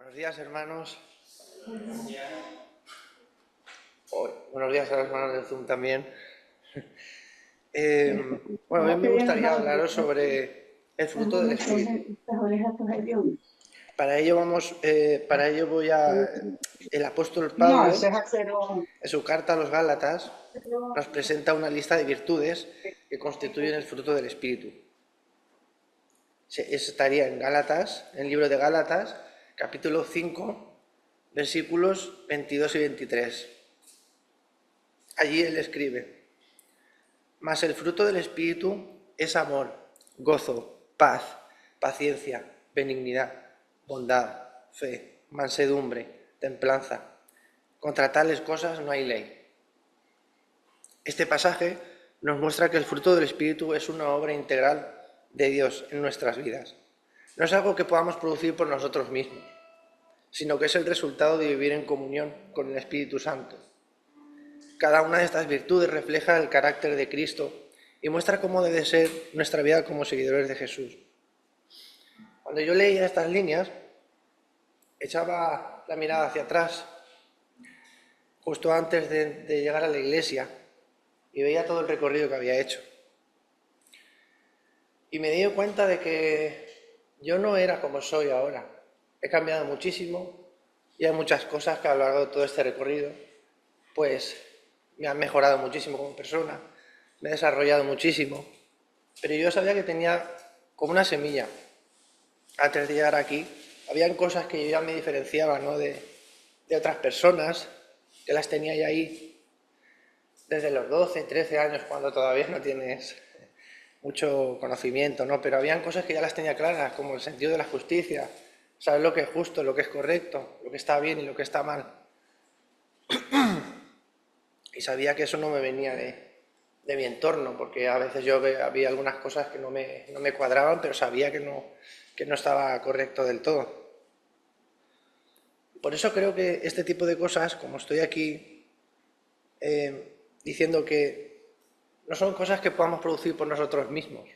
Buenos días, hermanos. Buenos días a los hermanos del Zoom también. Hoy me gustaría hablaros sobre el fruto del Espíritu. El apóstol Pablo, en su carta a los Gálatas, nos presenta una lista de virtudes que constituyen el fruto del Espíritu. Estaría en Gálatas, en el libro de Gálatas, capítulo 5, versículos 22 y 23. Allí él escribe: mas el fruto del Espíritu es amor, gozo, paz, paciencia, benignidad, bondad, fe, mansedumbre, templanza. Contra tales cosas no hay ley. Este pasaje nos muestra que el fruto del Espíritu es una obra integral de Dios en nuestras vidas. No es algo que podamos producir por nosotros mismos, sino que es el resultado de vivir en comunión con el Espíritu Santo. Cada una de estas virtudes refleja el carácter de Cristo y muestra cómo debe ser nuestra vida como seguidores de Jesús. Cuando yo leía estas líneas, echaba la mirada hacia atrás, justo antes de llegar a la iglesia, y veía todo el recorrido que había hecho. Y me di cuenta de que yo no era como soy ahora. He cambiado muchísimo y hay muchas cosas que a lo largo de todo este recorrido, pues me han mejorado muchísimo como persona, me he desarrollado muchísimo, pero yo sabía que tenía como una semilla. Antes de llegar aquí, habían cosas que yo ya me diferenciaba, ¿no?, de otras personas, que las tenía ya ahí desde los 12, 13 años, cuando todavía no tienes mucho conocimiento, ¿no? Pero habían cosas que ya las tenía claras, como el sentido de la justicia, saber lo que es justo, lo que es correcto, lo que está bien y lo que está mal. Y sabía que eso no me venía de mi entorno, porque a veces yo había algunas cosas que no me cuadraban, pero sabía que no estaba correcto del todo. Por eso creo que este tipo de cosas, como estoy aquí diciendo que no son cosas que podamos producir por nosotros mismos,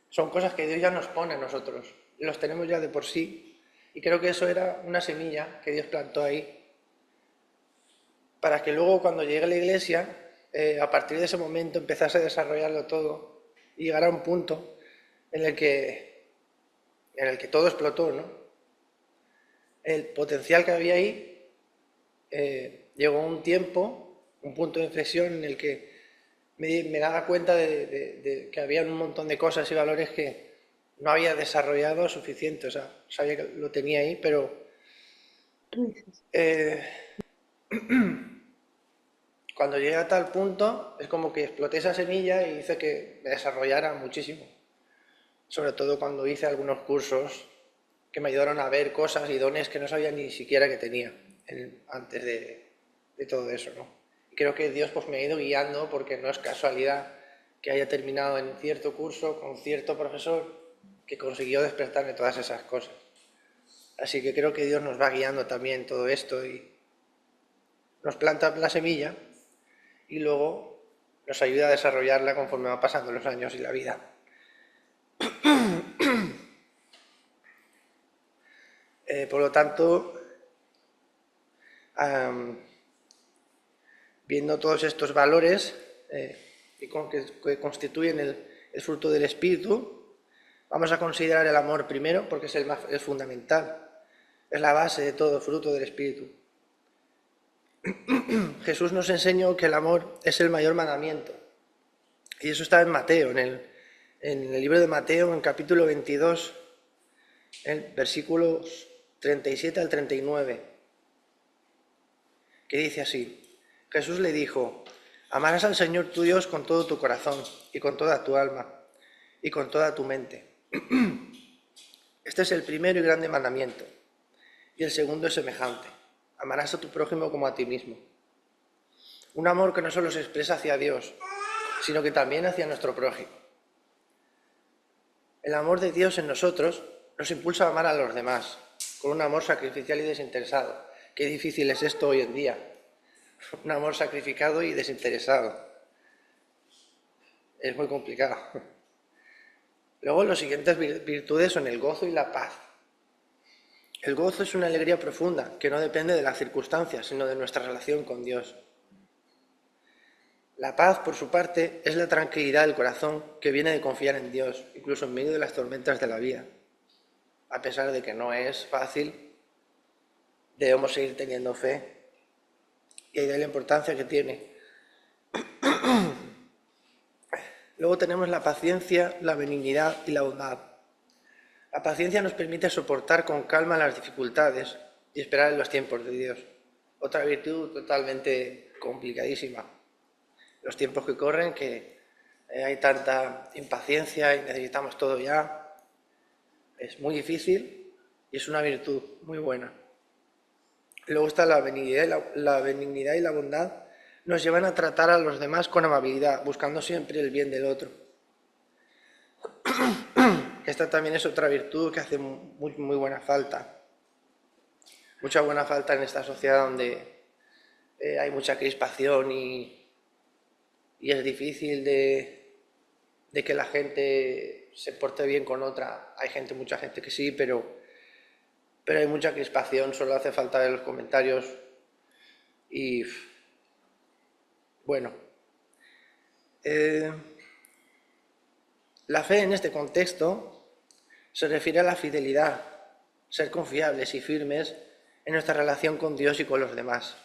son cosas que Dios ya nos pone a nosotros, y los tenemos ya de por sí, y creo que eso era una semilla que Dios plantó ahí, para que luego cuando llegue a la iglesia, a partir de ese momento empezase a desarrollarlo todo y llegara a un punto en el que todo explotó, ¿no? El potencial que había ahí llegó a un tiempo, un punto de inflexión en el que me daba cuenta de que había un montón de cosas y valores que no había desarrollado suficiente. O sea, sabía que lo tenía ahí, pero cuando llegué a tal punto es como que exploté esa semilla y hice que me desarrollara muchísimo. Sobre todo cuando hice algunos cursos que me ayudaron a ver cosas y dones que no sabía ni siquiera que tenía antes de todo eso, ¿no? Y creo que Dios pues me ha ido guiando, porque no es casualidad que haya terminado en cierto curso con cierto profesor que consiguió despertarme todas esas cosas. Así que creo que Dios nos va guiando también todo esto y nos planta la semilla y luego nos ayuda a desarrollarla conforme van pasando los años y la vida. Por lo tanto, viendo todos estos valores que constituyen el fruto del Espíritu, vamos a considerar el amor primero, porque es fundamental, es la base de todo fruto del Espíritu. Jesús nos enseñó que el amor es el mayor mandamiento, y eso está en Mateo, en el libro de Mateo, en capítulo 22, en versículos 37 al 39, que dice así: Jesús le dijo: amarás al Señor tu Dios con todo tu corazón y con toda tu alma y con toda tu mente. Este es el primero y grande mandamiento. Y el segundo es semejante: amarás a tu prójimo como a ti mismo. Un amor que no solo se expresa hacia Dios, sino que también hacia nuestro prójimo. El amor de Dios en nosotros nos impulsa a amar a los demás, con un amor sacrificial y desinteresado. Qué difícil es esto hoy en día. Un amor sacrificado y desinteresado. Es muy complicado. Luego, las siguientes virtudes son el gozo y la paz. El gozo es una alegría profunda que no depende de las circunstancias, sino de nuestra relación con Dios. La paz, por su parte, es la tranquilidad del corazón que viene de confiar en Dios, incluso en medio de las tormentas de la vida. A pesar de que no es fácil, debemos seguir teniendo fe y ahí de la importancia que tiene. Luego tenemos la paciencia, la benignidad y la bondad. La paciencia nos permite soportar con calma las dificultades y esperar en los tiempos de Dios. Otra virtud totalmente complicadísima. Los tiempos que corren, que hay tanta impaciencia y necesitamos todo ya. Es muy difícil y es una virtud muy buena. Luego está la benignidad y la bondad. Nos llevan a tratar a los demás con amabilidad, buscando siempre el bien del otro. Esta también es otra virtud que hace muy buena falta. Mucha buena falta en esta sociedad donde hay mucha crispación y es difícil de que la gente se porte bien con otra. Hay mucha gente que sí, pero hay mucha crispación, solo hace falta ver los comentarios y bueno. La fe en este contexto se refiere a la fidelidad, ser confiables y firmes en nuestra relación con Dios y con los demás.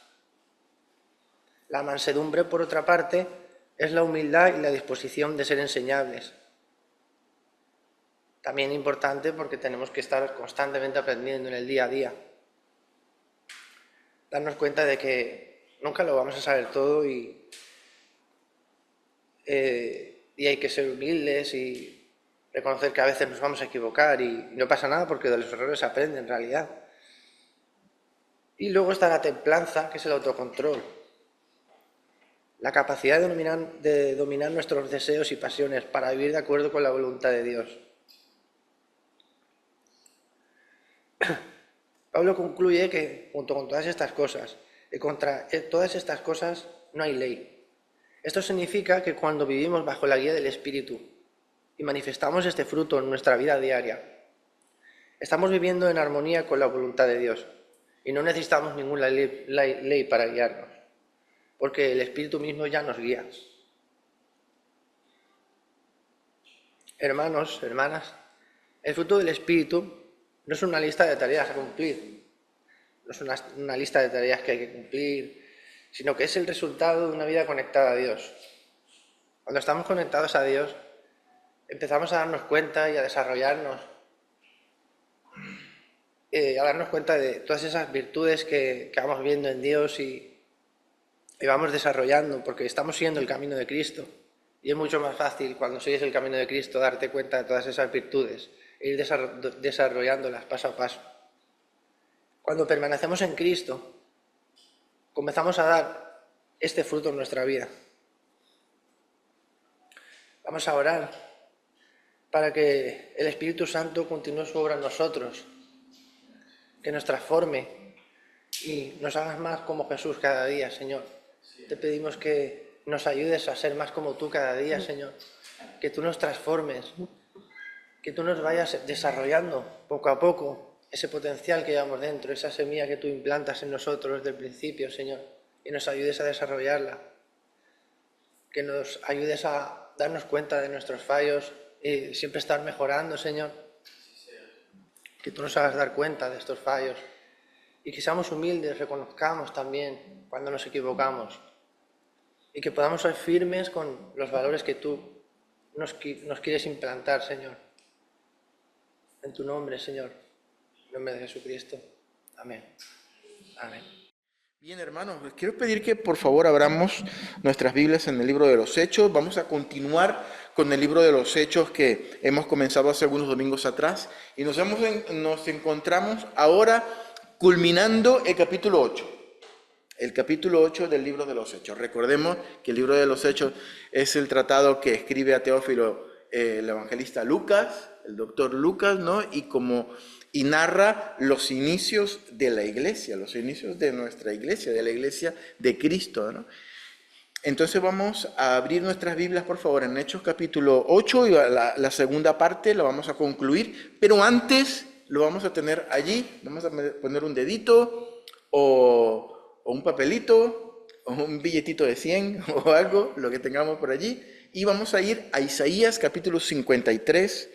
La mansedumbre, por otra parte, es la humildad y la disposición de ser enseñables. También importante porque tenemos que estar constantemente aprendiendo en el día a día. Darnos cuenta de que nunca lo vamos a saber todo y hay que ser humildes y reconocer que a veces nos vamos a equivocar y no pasa nada porque de los errores se aprende en realidad. Y luego está la templanza, que es el autocontrol. La capacidad de dominar nuestros deseos y pasiones para vivir de acuerdo con la voluntad de Dios. Pablo concluye que, junto con todas estas cosas, que contra todas estas cosas no hay ley. Esto significa que cuando vivimos bajo la guía del Espíritu y manifestamos este fruto en nuestra vida diaria, estamos viviendo en armonía con la voluntad de Dios y no necesitamos ninguna ley para guiarnos, porque el Espíritu mismo ya nos guía. Hermanos, hermanas, el fruto del Espíritu no es una lista de tareas a cumplir, no es una lista de tareas que hay que cumplir, sino que es el resultado de una vida conectada a Dios. Cuando estamos conectados a Dios, empezamos a darnos cuenta y a desarrollarnos, a darnos cuenta de todas esas virtudes que vamos viendo en Dios y vamos desarrollando, porque estamos siguiendo el camino de Cristo. Y es mucho más fácil, cuando sigues el camino de Cristo, darte cuenta de todas esas virtudes e ir desarrollándolas paso a paso. Cuando permanecemos en Cristo, comenzamos a dar este fruto en nuestra vida. Vamos a orar para que el Espíritu Santo continúe su obra en nosotros, que nos transforme y nos hagas más como Jesús cada día, Señor. Te pedimos que nos ayudes a ser más como tú cada día, Señor. Que tú nos transformes, que tú nos vayas desarrollando poco a poco ese potencial que llevamos dentro, esa semilla que tú implantas en nosotros desde el principio, Señor, y nos ayudes a desarrollarla. Que nos ayudes a darnos cuenta de nuestros fallos y siempre estar mejorando, Señor. Que tú nos hagas dar cuenta de estos fallos y que seamos humildes, reconozcamos también cuando nos equivocamos y que podamos ser firmes con los valores que tú nos quieres implantar, Señor. En tu nombre, Señor. En nombre de Jesucristo. Amén. Amén. Bien, hermanos, les quiero pedir que por favor abramos nuestras Biblias en el libro de los Hechos. Vamos a continuar con el libro de los Hechos que hemos comenzado hace algunos domingos atrás y nos encontramos ahora culminando el capítulo 8. El capítulo 8 del libro de los Hechos. Recordemos que el libro de los Hechos es el tratado que escribe a Teófilo el evangelista Lucas, el doctor Lucas, ¿no? Y narra los inicios de la iglesia, los inicios de nuestra iglesia, de la iglesia de Cristo, ¿no? Entonces vamos a abrir nuestras Biblias, por favor, en Hechos capítulo 8 y la segunda parte la vamos a concluir, pero antes lo vamos a tener allí. Vamos a poner un dedito o un papelito o un billetito de 100 o algo, lo que tengamos por allí. Y vamos a ir a Isaías capítulo 53,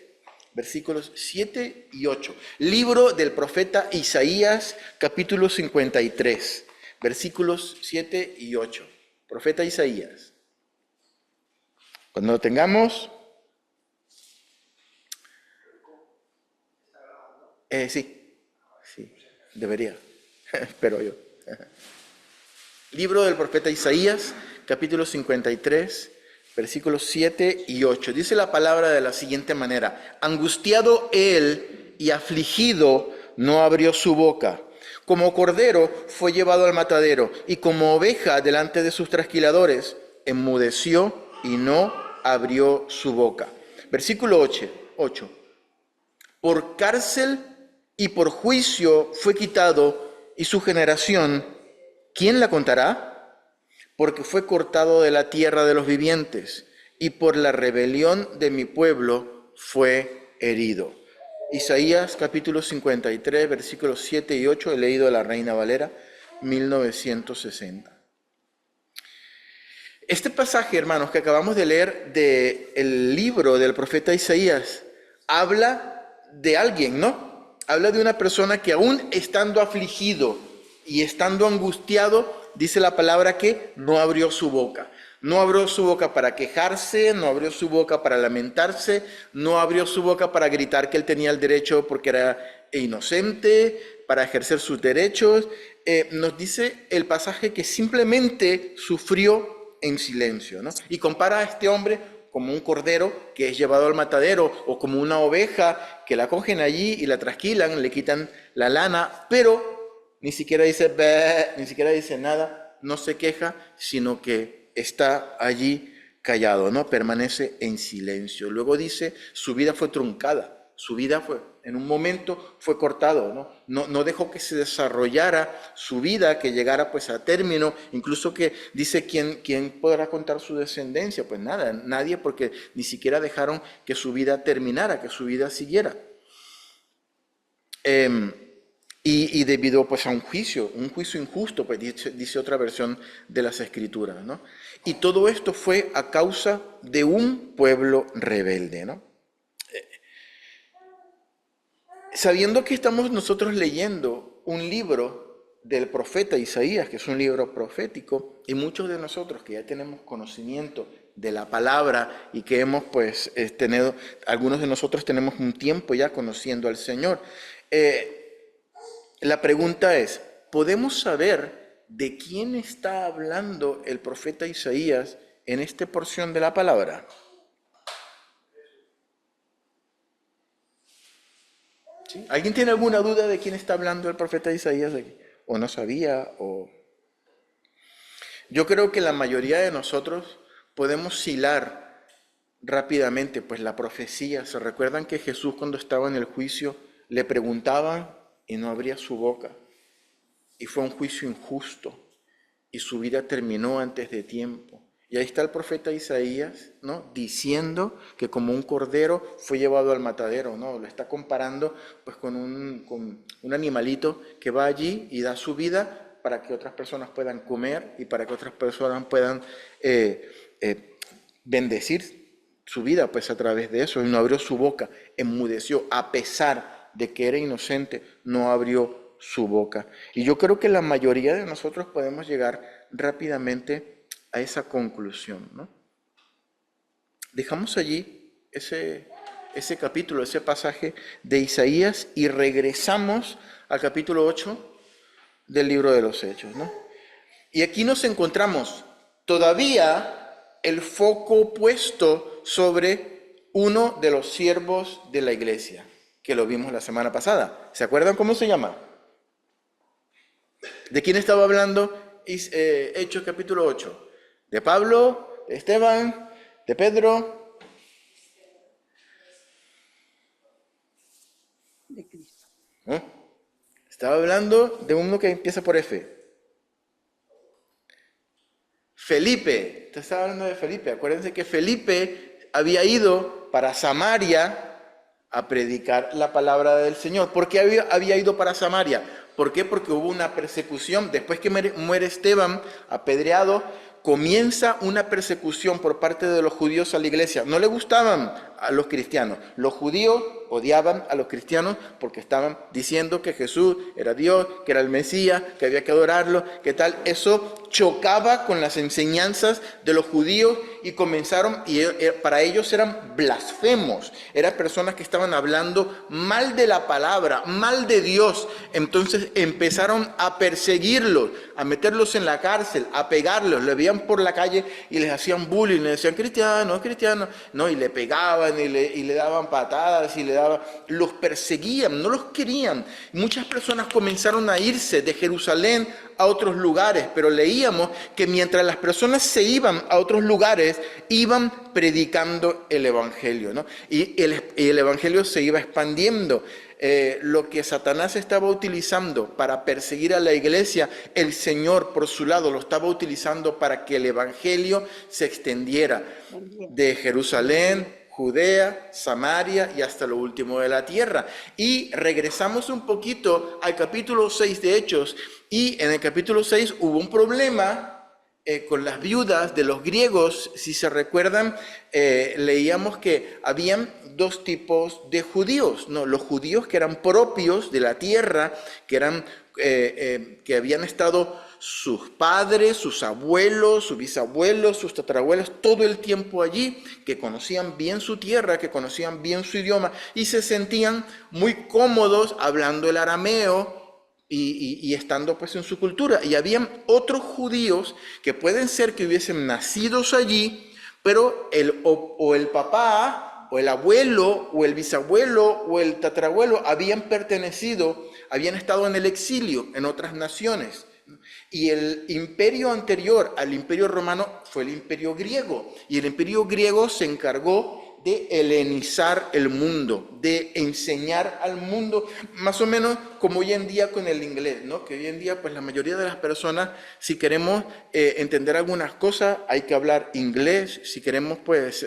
versículos 7 y 8. Libro del profeta Isaías capítulo 53, versículos 7 y 8. Profeta Isaías. Cuando lo tengamos... sí, debería, espero yo. Libro del profeta Isaías, capítulo 53, versículos 7 y 8. Dice la palabra de la siguiente manera: angustiado él y afligido no abrió su boca. Como cordero fue llevado al matadero, y como oveja delante de sus trasquiladores, enmudeció y no abrió su boca. Versículo 8. Por cárcel y por juicio fue quitado, y su generación, ¿quién la contará? Porque fue cortado de la tierra de los vivientes, y por la rebelión de mi pueblo fue herido. Isaías capítulo 53, versículos 7 y 8, he leído de la Reina Valera, 1960. Este pasaje, hermanos, que acabamos de leer del libro del profeta Isaías, habla de alguien, ¿no? Habla de una persona que aún estando afligido y estando angustiado, dice la palabra que no abrió su boca. No abrió su boca para quejarse, no abrió su boca para lamentarse, no abrió su boca para gritar que él tenía el derecho porque era inocente, para ejercer sus derechos. Nos dice el pasaje que simplemente sufrió en silencio, ¿no? Y compara a este hombre como un cordero que es llevado al matadero, o como una oveja que la cogen allí y la trasquilan, le quitan la lana, pero ni siquiera dice "bé", ni siquiera dice nada, no se queja, sino que está allí callado, ¿no? Permanece en silencio. Luego dice, su vida fue truncada, su vida fue, en un momento fue cortado, ¿no? No dejó que se desarrollara su vida, que llegara pues a término, incluso que dice, ¿quién podrá contar su descendencia? Pues nada, nadie, porque ni siquiera dejaron que su vida terminara, que su vida siguiera. Y debido pues a un juicio injusto, pues dice otra versión de las Escrituras, ¿no? Y todo esto fue a causa de un pueblo rebelde, ¿no? Sabiendo que estamos nosotros leyendo un libro del profeta Isaías, que es un libro profético, y muchos de nosotros que ya tenemos conocimiento de la palabra y que hemos pues tenido, algunos de nosotros tenemos un tiempo ya conociendo al Señor, la pregunta es, ¿podemos saber de quién está hablando el profeta Isaías en esta porción de la palabra? ¿Sí? ¿Alguien tiene alguna duda de quién está hablando el profeta Isaías aquí? ¿O no sabía? Yo creo que la mayoría de nosotros podemos hilar rápidamente, pues la profecía. ¿Se recuerdan que Jesús, cuando estaba en el juicio, le preguntaban y no abría su boca? Y fue un juicio injusto, y su vida terminó antes de tiempo. Y ahí está el profeta Isaías, ¿no? Diciendo que como un cordero fue llevado al matadero, ¿no? Lo está comparando pues con un animalito que va allí y da su vida para que otras personas puedan comer y para que otras personas puedan bendecir su vida pues a través de eso. Y no abrió su boca, enmudeció, a pesar de que era inocente, no abrió su boca. Y yo creo que la mayoría de nosotros podemos llegar rápidamente a esa conclusión, ¿no? Dejamos allí ese capítulo, ese pasaje de Isaías, y regresamos al capítulo 8 del libro de los Hechos, ¿no? Y aquí nos encontramos todavía el foco puesto sobre uno de los siervos de la iglesia, que lo vimos la semana pasada. ¿Se acuerdan cómo se llama? ¿De quién estaba hablando Hechos capítulo 8? De Pablo, de Esteban, de Pedro. de Cristo. ¿No? Estaba hablando de uno que empieza por F. Felipe. Estaba hablando de Felipe. Acuérdense que Felipe había ido para Samaria a predicar la palabra del Señor. ¿Por qué había ido para Samaria? ¿Por qué? Porque hubo una persecución. Después que muere Esteban, apedreado, comienza una persecución por parte de los judíos a la iglesia. No le gustaban a los cristianos. Los judíos odiaban a los cristianos porque estaban diciendo que Jesús era Dios, que era el Mesías, que había que adorarlo, que tal. Eso chocaba con las enseñanzas de los judíos y comenzaron, y para ellos eran blasfemos, eran personas que estaban hablando mal de la palabra, mal de Dios. Entonces empezaron a perseguirlos, a meterlos en la cárcel, a pegarlos. Le veían por la calle y les hacían bullying, le decían cristianos, cristianos, no, y le pegaban y le daban patadas y los perseguían, no los querían. Muchas personas comenzaron a irse de Jerusalén a otros lugares, pero leíamos que mientras las personas se iban a otros lugares, iban predicando el Evangelio, ¿no? Y el Evangelio se iba expandiendo. Lo que Satanás estaba utilizando para perseguir a la iglesia, el Señor por su lado lo estaba utilizando para que el Evangelio se extendiera de Jerusalén, Judea, Samaria y hasta lo último de la tierra. Y regresamos un poquito al capítulo 6 de Hechos, y en el capítulo 6 hubo un problema con las viudas de los griegos. Si se recuerdan, leíamos que habían dos tipos de judíos, ¿no? Los judíos que eran propios de la tierra, que habían estado sus padres, sus abuelos, sus bisabuelos, sus tatarabuelos, todo el tiempo allí, que conocían bien su tierra, que conocían bien su idioma y se sentían muy cómodos hablando el arameo y estando pues en su cultura. Y habían otros judíos que pueden ser que hubiesen nacido allí, pero el papá o el abuelo o el bisabuelo o el tatarabuelo habían estado en el exilio en otras naciones. Y el imperio anterior al imperio romano fue el imperio griego, y el imperio griego se encargó de helenizar el mundo, de enseñar al mundo, más o menos como hoy en día con el inglés, ¿no? Que hoy en día pues la mayoría de las personas, si queremos entender algunas cosas, hay que hablar inglés. Si queremos pues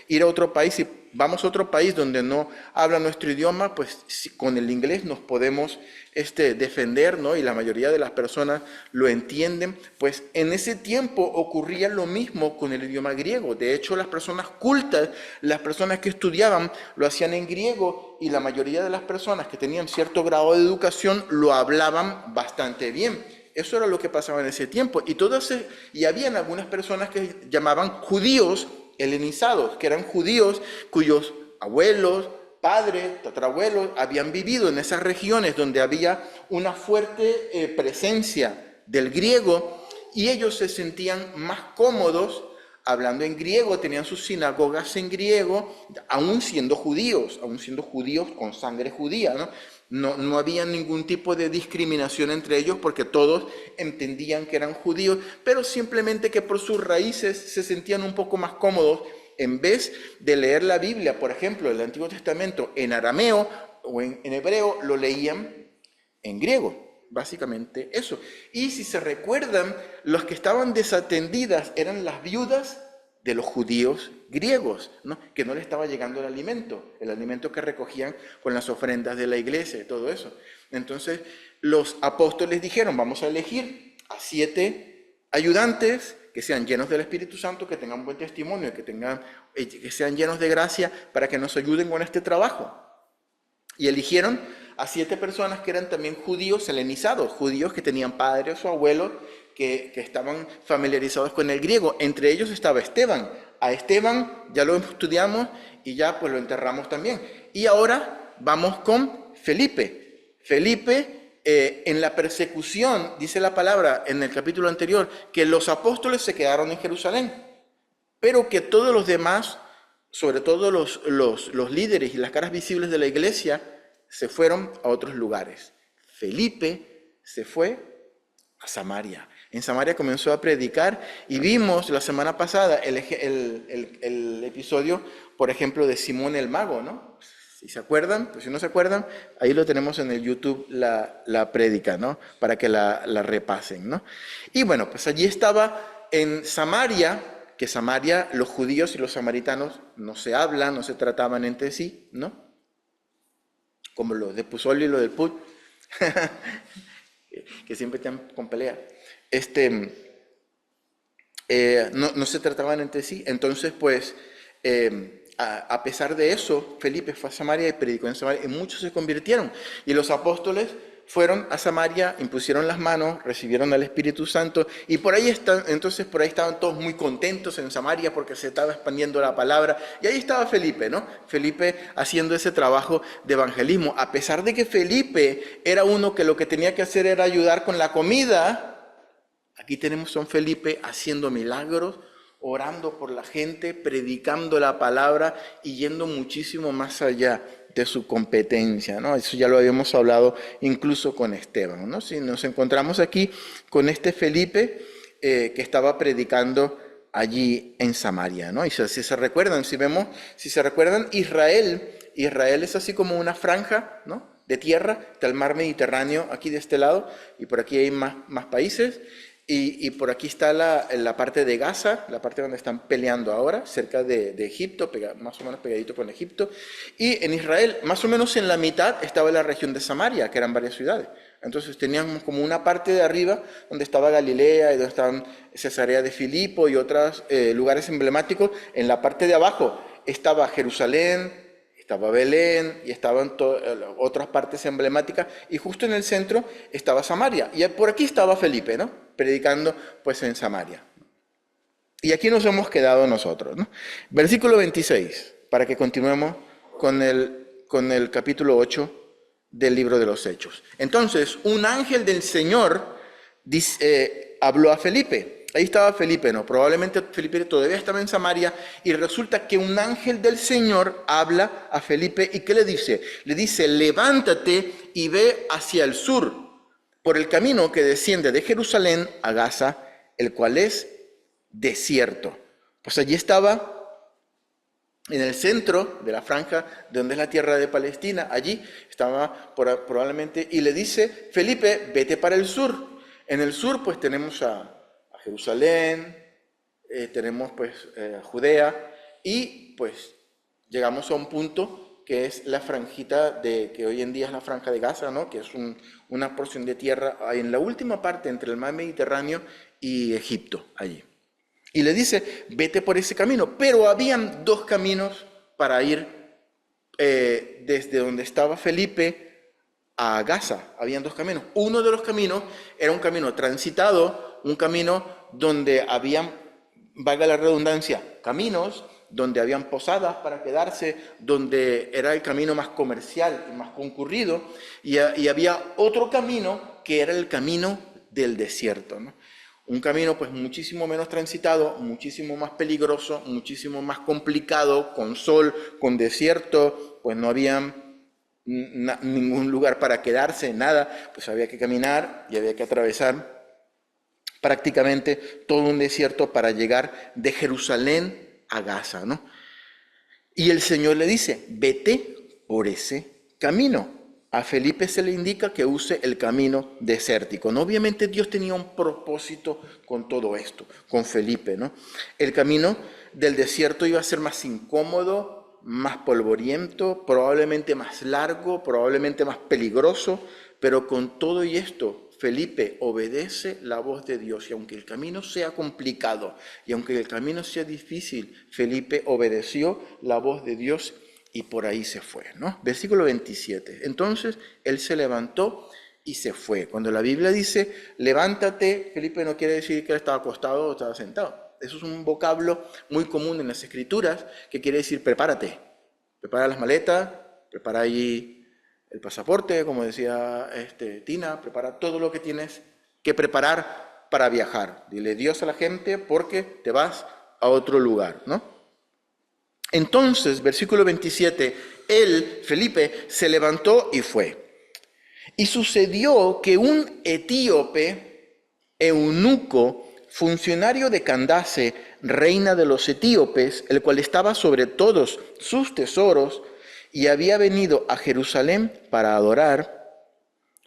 ir a otro país, si vamos a otro país donde no habla nuestro idioma, pues con el inglés nos podemos defender, ¿no? Y la mayoría de las personas lo entienden. Pues en ese tiempo ocurría lo mismo con el idioma griego. De hecho, las personas cultas, las personas que estudiaban, lo hacían en griego, y la mayoría de las personas que tenían cierto grado de educación lo hablaban bastante bien. Eso era lo que pasaba en ese tiempo. Y habían algunas personas que llamaban judíos helenizados, que eran judíos cuyos abuelos, padres, tatarabuelos habían vivido en esas regiones donde había una fuerte presencia del griego, y ellos se sentían más cómodos hablando en griego, tenían sus sinagogas en griego, aún siendo judíos con sangre judía, ¿no? No había ningún tipo de discriminación entre ellos porque todos entendían que eran judíos, pero simplemente que por sus raíces se sentían un poco más cómodos. En vez de leer la Biblia, por ejemplo, el Antiguo Testamento en arameo o en hebreo, lo leían en griego, básicamente eso. Y si se recuerdan, los que estaban desatendidas eran las viudas de los judíos griegos, ¿no? Que no les estaba llegando el alimento que recogían con las ofrendas de la iglesia y todo eso. Entonces los apóstoles dijeron: vamos a elegir a 7 ayudantes que sean llenos del Espíritu Santo, que tengan buen testimonio, que sean llenos de gracia para que nos ayuden con este trabajo. Y eligieron a 7 personas que eran también judíos helenizados, judíos que tenían padres o abuelos que estaban familiarizados con el griego. Entre ellos estaba Esteban. A Esteban ya lo estudiamos y ya pues lo enterramos también. Y ahora vamos con Felipe. Felipe, en la persecución, dice la palabra en el capítulo anterior, que los apóstoles se quedaron en Jerusalén, pero que todos los demás, sobre todo los líderes y las caras visibles de la iglesia, se fueron a otros lugares. Felipe se fue a Samaria. En Samaria comenzó a predicar, y vimos la semana pasada el episodio, por ejemplo, de Simón el Mago, ¿no? Si se acuerdan, pues si no se acuerdan, ahí lo tenemos en el YouTube, la prédica, ¿no? Para que la repasen, ¿no? Y bueno, pues allí estaba en Samaria, que Samaria, los judíos y los samaritanos no se hablan, no se trataban entre sí, ¿no? como los de Puzol y los del Put, que siempre están con pelea. No se trataban entre sí. Entonces, pues, a pesar de eso, Felipe fue a Samaria y predicó en Samaria y muchos se convirtieron. Y los apóstoles fueron a Samaria, impusieron las manos, recibieron al Espíritu Santo y por ahí estaban todos muy contentos en Samaria porque se estaba expandiendo la palabra. Y ahí estaba Felipe, ¿no? Felipe haciendo ese trabajo de evangelismo. A pesar de que Felipe era uno que lo que tenía que hacer era ayudar con la comida, aquí tenemos a un Felipe haciendo milagros, orando por la gente, predicando la palabra y yendo muchísimo más allá de su competencia, ¿no? Eso ya lo habíamos hablado incluso con Esteban, ¿no? Si nos encontramos aquí con este Felipe que estaba predicando allí en Samaria, ¿no? Y si se recuerdan, si se recuerdan, Israel es así como una franja, ¿no? De tierra, está el mar Mediterráneo aquí de este lado y por aquí hay más países. Y por aquí está la parte de Gaza, la parte donde están peleando ahora, cerca de Egipto, más o menos pegadito con Egipto. Y en Israel, más o menos en la mitad, estaba la región de Samaria, que eran varias ciudades. Entonces tenían como una parte de arriba donde estaba Galilea y donde estaban Cesarea de Filipo y otros lugares emblemáticos. En la parte de abajo estaba Jerusalén, estaba Belén y estaban otras partes emblemáticas y justo en el centro estaba Samaria. Y por aquí estaba Felipe, ¿no? Predicando pues en Samaria. Y aquí nos hemos quedado nosotros, ¿no? Versículo 26, para que continuemos con el capítulo 8 del libro de los Hechos. Entonces, un ángel del Señor habló a Felipe. Ahí estaba Felipe, ¿no? Probablemente Felipe todavía estaba en Samaria y resulta que un ángel del Señor habla a Felipe y ¿qué le dice? Le dice, levántate y ve hacia el sur, por el camino que desciende de Jerusalén a Gaza, el cual es desierto. Pues allí estaba, en el centro de la franja, de donde es la tierra de Palestina, allí estaba probablemente, y le dice, Felipe, vete para el sur. En el sur pues tenemos a Jerusalén, tenemos pues Judea, y pues llegamos a un punto que es la franjita que hoy en día es la franja de Gaza, ¿no? Que es una porción de tierra en la última parte entre el mar Mediterráneo y Egipto, allí. Y le dice, vete por ese camino, pero habían dos caminos para ir desde donde estaba Felipe a Gaza, habían dos caminos. Uno de los caminos era un camino transitado, un camino donde habían, valga la redundancia, caminos donde habían posadas para quedarse, donde era el camino más comercial y más concurrido, y había otro camino que era el camino del desierto, ¿no? Un camino pues muchísimo menos transitado, muchísimo más peligroso, muchísimo más complicado, con sol, con desierto, pues no había ningún lugar para quedarse, nada, pues había que caminar y había que atravesar prácticamente todo un desierto para llegar de Jerusalén a Gaza, ¿no? Y el Señor le dice, vete por ese camino. A Felipe se le indica que use el camino desértico, ¿no? Obviamente Dios tenía un propósito con todo esto, con Felipe, ¿no? El camino del desierto iba a ser más incómodo, más polvoriento, probablemente más largo, probablemente más peligroso, pero con todo y esto, Felipe obedece la voz de Dios y aunque el camino sea complicado y aunque el camino sea difícil, Felipe obedeció la voz de Dios y por ahí se fue, ¿no? Versículo 27. Entonces él se levantó y se fue. Cuando la Biblia dice levántate, Felipe no quiere decir que él estaba acostado o estaba sentado. Eso es un vocablo muy común en las Escrituras que quiere decir prepárate. Prepara las maletas, prepara allí el pasaporte, como decía Tina, prepara todo lo que tienes que preparar para viajar. Dile Dios a la gente porque te vas a otro lugar, ¿no? Entonces, versículo 27, Felipe, se levantó y fue. Y sucedió que un etíope, eunuco, funcionario de Candace, reina de los etíopes, el cual estaba sobre todos sus tesoros, y había venido a Jerusalén para adorar,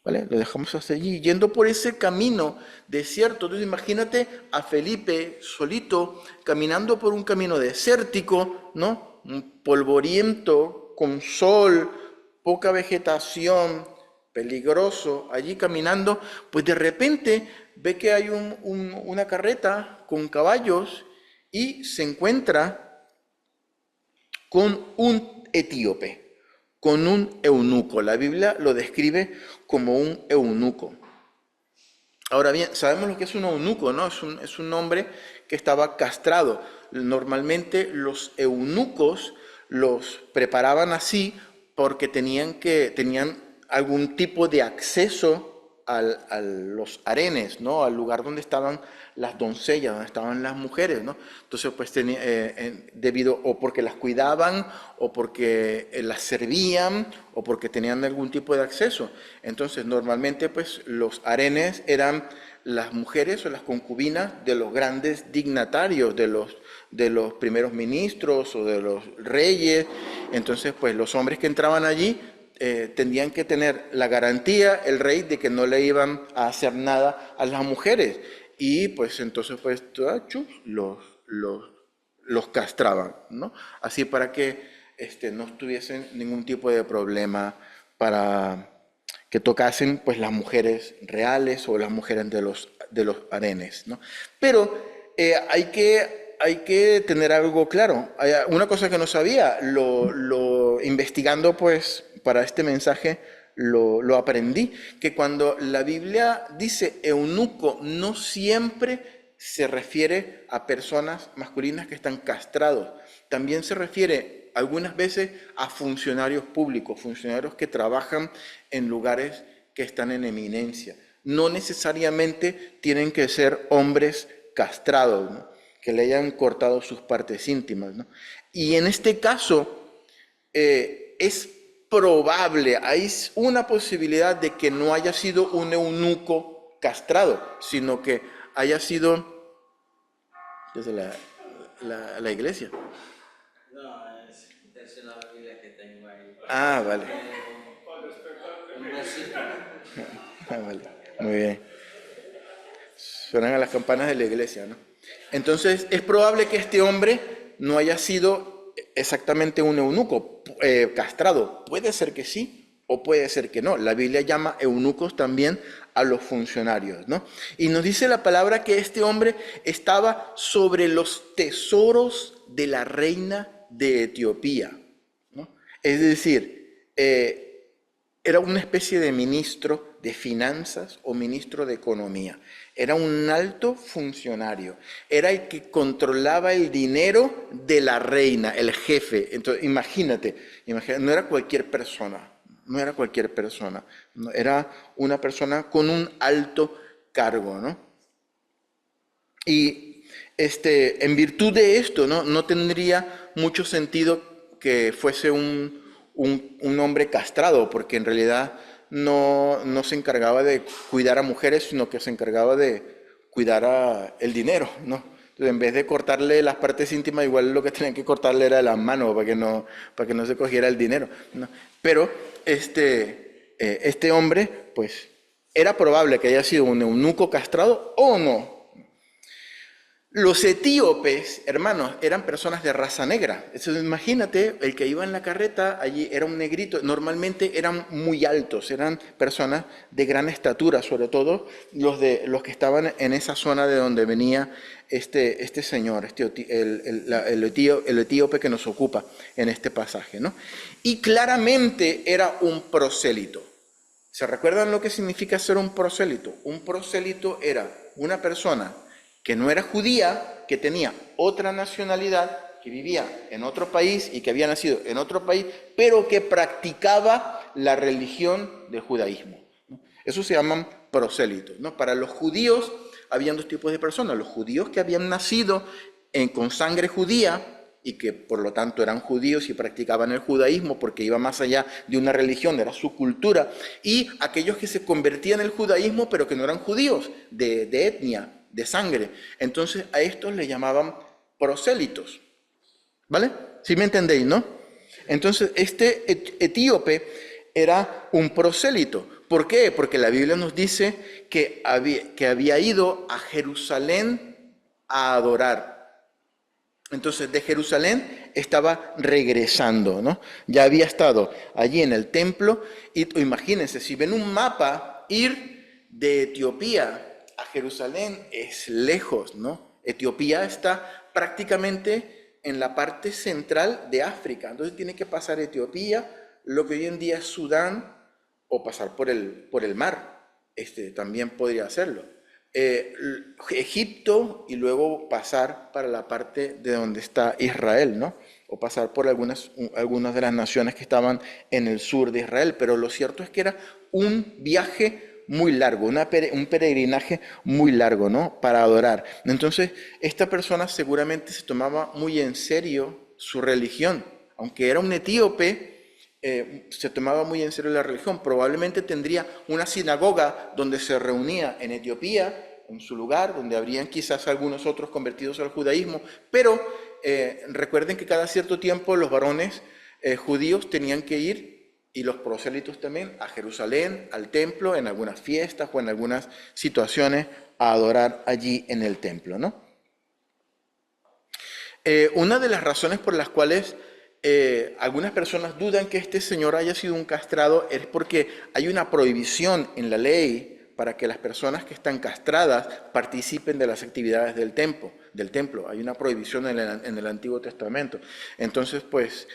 ¿vale? Lo dejamos hasta allí, yendo por ese camino desierto. Entonces imagínate a Felipe solito, caminando por un camino desértico, ¿no? Un polvoriento, con sol, poca vegetación, peligroso, allí caminando, pues de repente ve que hay una carreta con caballos y se encuentra con un etíope, con un eunuco. La Biblia lo describe como un eunuco. Ahora bien, sabemos lo que es un eunuco, ¿no? Es un hombre que estaba castrado. Normalmente los eunucos los preparaban así porque tenían algún tipo de acceso a los harenes, ¿no? Al lugar donde estaban las doncellas, donde estaban las mujeres, ¿no? Entonces, pues debido o porque las cuidaban, o porque las servían, o porque tenían algún tipo de acceso. Entonces, normalmente, pues los harenes eran las mujeres o las concubinas de los grandes dignatarios, de los primeros ministros o de los reyes. Entonces, pues los hombres que entraban allí tendrían que tener la garantía, el rey, de que no le iban a hacer nada a las mujeres. Y pues entonces pues los castraban, ¿no? Así para que no tuviesen ningún tipo de problema para que tocasen pues las mujeres reales o las mujeres de los harenes, ¿no? Pero hay que tener algo claro. Hay una cosa que no sabía, investigando pues para este mensaje, lo aprendí, que cuando la Biblia dice eunuco, no siempre se refiere a personas masculinas que están castrados. También se refiere algunas veces a funcionarios públicos, funcionarios que trabajan en lugares que están en eminencia. No necesariamente tienen que ser hombres castrados, ¿no? Que le hayan cortado sus partes íntimas, ¿no? Y en este caso es probable, hay una posibilidad de que no haya sido un eunuco castrado, sino que haya sido desde la iglesia. No, es una Biblia que tengo ahí. Ah, vale. Ah, vale. Muy bien. Suenan a las campanas de la iglesia, ¿no? Entonces, es probable que este hombre no haya sido exactamente un eunuco castrado. Puede ser que sí, o puede ser que no. La Biblia llama eunucos también a los funcionarios, ¿no? Y nos dice la palabra que este hombre estaba sobre los tesoros de la reina de Etiopía, ¿no? Es decir, era una especie de ministro de finanzas o ministro de economía. Era un alto funcionario. Era el que controlaba el dinero de la reina, el jefe. Entonces, imagínate, no era cualquier persona. No era cualquier persona. No, era una persona con un alto cargo, ¿no? Y en virtud de esto, no tendría mucho sentido que fuese un hombre castrado, porque en realidad no se encargaba de cuidar a mujeres, sino que se encargaba de cuidar el dinero, ¿no? Entonces, en vez de cortarle las partes íntimas, igual lo que tenían que cortarle era las manos para que no se cogiera el dinero, ¿no? Pero este hombre, pues, era probable que haya sido un eunuco castrado o no. Los etíopes, hermanos, eran personas de raza negra. Entonces, imagínate, el que iba en la carreta, allí era un negrito. Normalmente eran muy altos, eran personas de gran estatura, sobre todo los que estaban en esa zona de donde venía este señor, el etíope que nos ocupa en este pasaje, ¿no? Y claramente era un prosélito. ¿Se recuerdan lo que significa ser un prosélito? Un prosélito era una persona que no era judía, que tenía otra nacionalidad, que vivía en otro país y que había nacido en otro país, pero que practicaba la religión del judaísmo. Eso se llaman prosélitos, ¿no? Para los judíos habían dos tipos de personas: los judíos que habían nacido con sangre judía y que por lo tanto eran judíos y practicaban el judaísmo porque iba más allá de una religión, era su cultura, y aquellos que se convertían en el judaísmo pero que no eran judíos, de etnia, de sangre. Entonces a estos le llamaban prosélitos, ¿vale? ¿Sí me entendéis, no? Entonces este etíope era un prosélito. ¿Por qué? Porque la Biblia nos dice que había ido a Jerusalén a adorar. Entonces, de Jerusalén estaba regresando, ¿no? Ya había estado allí en el templo y imagínense, si ven un mapa, ir de Etiopía a Jerusalén es lejos, ¿no? Etiopía está prácticamente en la parte central de África, entonces tiene que pasar Etiopía, lo que hoy en día es Sudán, o pasar por el mar, también podría hacerlo. Egipto y luego pasar para la parte de donde está Israel, ¿no? O pasar por algunas de las naciones que estaban en el sur de Israel, pero lo cierto es que era un viaje muy largo, un peregrinaje muy largo, ¿no? Para adorar. Entonces, esta persona seguramente se tomaba muy en serio su religión, aunque era un etíope, se tomaba muy en serio la religión. Probablemente tendría una sinagoga donde se reunía en Etiopía, en su lugar, donde habrían quizás algunos otros convertidos al judaísmo, pero recuerden que cada cierto tiempo los varones judíos tenían que ir, y los prosélitos también, a Jerusalén, al templo, en algunas fiestas o en algunas situaciones, a adorar allí en el templo, ¿no? Una de las razones por las cuales algunas personas dudan que este señor haya sido un castrado es porque hay una prohibición en la ley para que las personas que están castradas participen de las actividades del templo. Hay una prohibición en el Antiguo Testamento. Entonces, pues,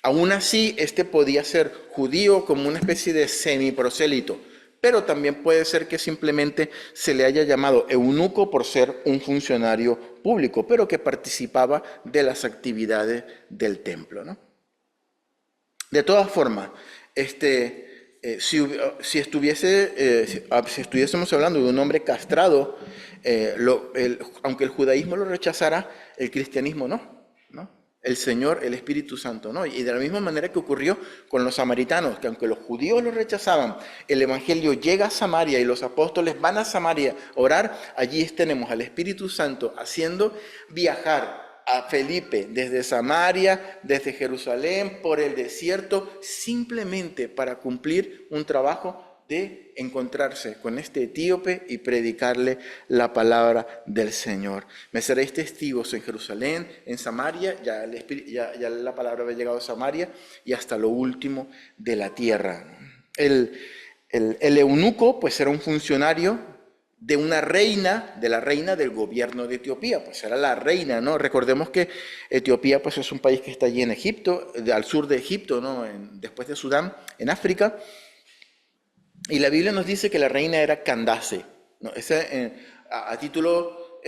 aún así, podía ser judío como una especie de semiprosélito, pero también puede ser que simplemente se le haya llamado eunuco por ser un funcionario público, pero que participaba de las actividades del templo, ¿no? De todas formas, si estuviésemos hablando de un hombre castrado, aunque el judaísmo lo rechazara, el cristianismo no. El Señor, el Espíritu Santo, ¿no? Y de la misma manera que ocurrió con los samaritanos, que aunque los judíos lo rechazaban, el Evangelio llega a Samaria y los apóstoles van a Samaria a orar, allí tenemos al Espíritu Santo haciendo viajar a Felipe desde Samaria, desde Jerusalén, por el desierto, simplemente para cumplir un trabajo de encontrarse con este etíope y predicarle la palabra del Señor. Me seréis testigos en Jerusalén, en Samaria, ya la palabra había llegado a Samaria, y hasta lo último de la tierra. El eunuco, pues, era un funcionario de una reina, de la reina del gobierno de Etiopía, pues era la reina, ¿no? Recordemos que Etiopía, pues, es un país que está allí en Egipto, al sur de Egipto, ¿no? Después de Sudán, en África. Y la Biblia nos dice que la reina era Candace, ¿no? A título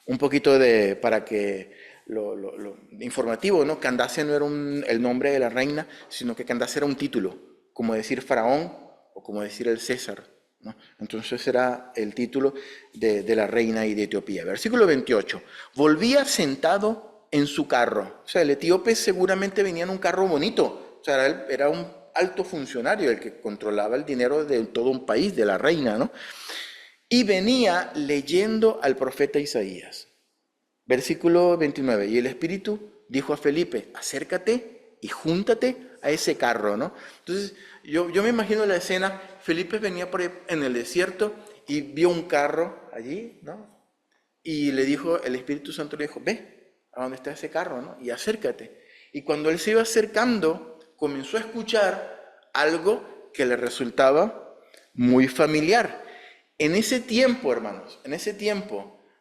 un poquito para que lo informativo, ¿no? Candace no era el nombre de la reina, sino que Candace era un título, como decir faraón o como decir el César, ¿no? Entonces era el título de la reina y de Etiopía. Versículo 28. Volvía sentado en su carro. O sea, el etíope seguramente venía en un carro bonito. O sea, era un alto funcionario, el que controlaba el dinero de todo un país, de la reina, ¿no? Y venía leyendo al profeta Isaías. Versículo 29. Y el Espíritu dijo a Felipe, acércate y júntate a ese carro, ¿no? Entonces, yo me imagino la escena. Felipe venía por ahí en el desierto y vio un carro allí, ¿no? Y le dijo, el Espíritu Santo le dijo, ve a donde está ese carro, ¿no? Y acércate. Y cuando él se iba acercando, comenzó a escuchar algo que le resultaba muy familiar. En ese tiempo, hermanos,